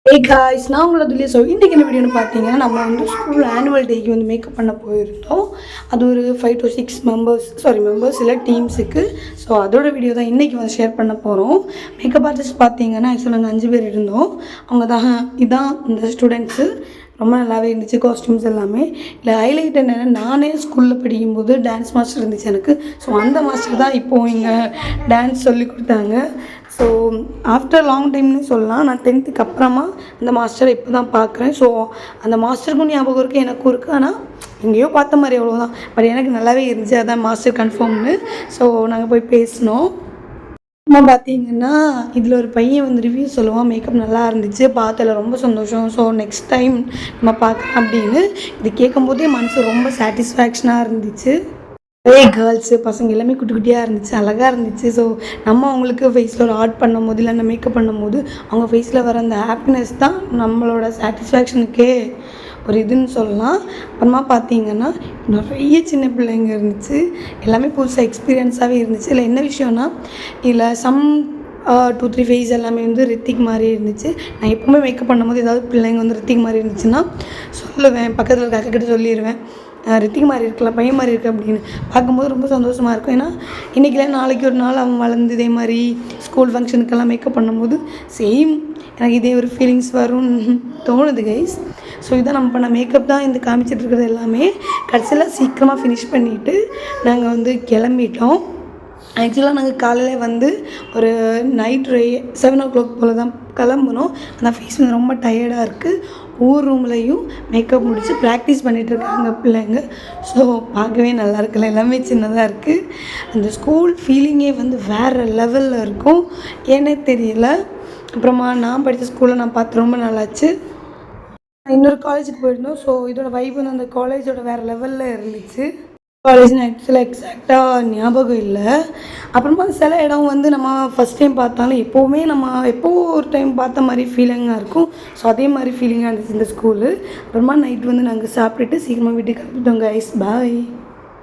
Hey guys, நான் உங்களோட துல்லிய இன்றைக்கி என்ன வீடியோன்னு பார்த்தீங்கன்னா நம்ம வந்து ஸ்கூல் ஆனுவல் டேக்கு வந்து மேக்கப் பண்ண போயிருந்தோம். அது ஒரு 5 to 6 மெம்பர்ஸ் இல்லை டீம்ஸுக்கு. ஸோ அதோட வீடியோ தான் இன்றைக்கி வந்து ஷேர் பண்ண போகிறோம். மேக்கப் ஆர்டிஸ்ட் பார்த்தீங்கன்னா ஆக்சுவலாக நாங்கள் 5 பேர் இருந்தோம். அவங்க தான் இதான் இந்த ஸ்டூடெண்ட்ஸு. ரொம்ப நல்லாவே இருந்துச்சு காஸ்டியூம்ஸ் எல்லாமே. இல்லை ஹைலைட் என்னென்னா நானே ஸ்கூலில் படிக்கும்போது டான்ஸ் மாஸ்டர் இருந்துச்சு எனக்கு. ஸோ அந்த மாஸ்டர் தான் இப்போது இங்கே டான்ஸ் சொல்லி கொடுத்தாங்க. ஸோ ஆஃப்டர் லாங் டைம்னு சொல்லலாம். நான் 10th அப்புறமா அந்த மாஸ்டரை இப்போ தான் பார்க்குறேன். ஸோ அந்த மாஸ்டருக்கும் ஞாபகம் இருக்குது, எனக்கும் இருக்குது. ஆனால் எங்கேயோ பார்த்த மாதிரி அவ்வளோதான். பட் எனக்கு நல்லாவே இருந்துச்சு, அதான் மாஸ்டர் கன்ஃபார்ம்னு. ஸோ நாங்கள் போய் பேசினோம். அம்மா பார்த்தீங்கன்னா இதில் ஒரு பையன் வந்து ரிவ்யூ சொல்லுவான், மேக்கப் நல்லா இருந்துச்சு, பார்த்ததில் ரொம்ப சந்தோஷம், ஸோ நெக்ஸ்ட் டைம் நம்ம பார்க்கலாம் அப்படின்னு. இது கேட்கும்போதே மனசு ரொம்ப சாட்டிஸ்ஃபேக்ஷனாக இருந்துச்சு. நிறைய கேர்ள்ஸு பசங்க எல்லாமே குட்டி குட்டியாக இருந்துச்சு, அழகாக இருந்துச்சு. ஸோ நம்ம அவங்களுக்கு ஃபேஸில் ஒரு ஆர்ட் பண்ணும்போது இல்லைன்னா மேக்கப் பண்ணும்போது அவங்க ஃபேஸில் வர அந்த ஹாப்பினஸ் தான் நம்மளோட சாட்டிஸ்ஃபேக்ஷனுக்கே ஒரு இதுன்னு சொல்லலாம். அப்புறமா பார்த்தீங்கன்னா நிறைய சின்ன பிள்ளைங்க இருந்துச்சு, எல்லாமே புதுசாக எக்ஸ்பீரியன்ஸாகவே இருந்துச்சு. இல்லை என்ன விஷயம்னா இல்லை 2-3 ஃபேஸ் எல்லாமே வந்து ரித்திக் மாதிரி இருந்துச்சு. நான் எப்போவுமே மேக்கப் பண்ணும்போது ஏதாவது பிள்ளைங்க வந்து ரித்திக் மாதிரி இருந்துச்சுன்னா சொல்லுவேன், பக்கத்தில் இருக்க அக்கா சொல்லிடுவேன், ரித்திக் மாதிரி இருக்கலாம், பையன் மாதிரி இருக்குது அப்படின்னு. பார்க்கும்போது ரொம்ப சந்தோஷமாக இருக்கும். ஏன்னா இன்றைக்கில நாளைக்கு ஒரு நாள் அவன் வளர்ந்து இதே மாதிரி ஸ்கூல் ஃபங்க்ஷனுக்கெல்லாம் மேக்கப் பண்ணும்போது சேம் எனக்கு இதே ஒரு ஃபீலிங்ஸ் வரும்னு தோணுது கைஸ். ஸோ இதான் நம்ம பண்ண மேக்கப் தான் இந்த காமிச்சிட்டு இருக்கிறது எல்லாமே. கடைசியில் சீக்கிரமாக ஃபினிஷ் பண்ணிவிட்டு நாங்கள் வந்து கிளம்பிட்டோம். ஆக்சுவலாக நாங்கள் காலையில் வந்து ஒரு நைட் 7 o'clock போல் தான் கிளம்புனோம். அந்த ஃபேஸ் வந்து ரொம்ப டயர்டாக இருக்குது. ஊர் ரூம்லையும் மேக்கப் முடித்து ப்ராக்டிஸ் பண்ணிகிட்ருக்காங்க பிள்ளைங்க. ஸோ பார்க்கவே நல்லா இருக்குல்ல, எல்லாமே சின்னதாக இருக்குது. அந்த ஸ்கூல் ஃபீலிங்கே வந்து வேறு லெவலில் இருக்கும், ஏன்னே தெரியல. அப்புறமா நான் படித்த ஸ்கூலில் நான் பார்த்து ரொம்ப நல்லாச்சு. இன்னொரு காலேஜுக்கு போயிருந்தோம். ஸோ இதோட வைப் வந்து அந்த காலேஜோட வேறு லெவலில் இருந்துச்சு. காலேஜ்னு ஆக்சுவலாக எக்ஸாக்டாக ஞாபகம் இல்லை. அப்புறமா சில இடம் வந்து நம்ம ஃபஸ்ட் டைம் பார்த்தாலும் எப்போவுமே நம்ம ஒரு டைம் பார்த்த மாதிரி ஃபீலிங்காக இருக்கும். ஸோ அதே மாதிரி ஃபீலிங்காக இருந்துச்சு இந்த ஸ்கூலு. அப்புறமா நைட் வந்து நாங்கள் சாப்பிட்டுட்டு சீக்கிரமாக வீட்டுக்கு கிளம்பிட்டோம் கைஸ். பாய்.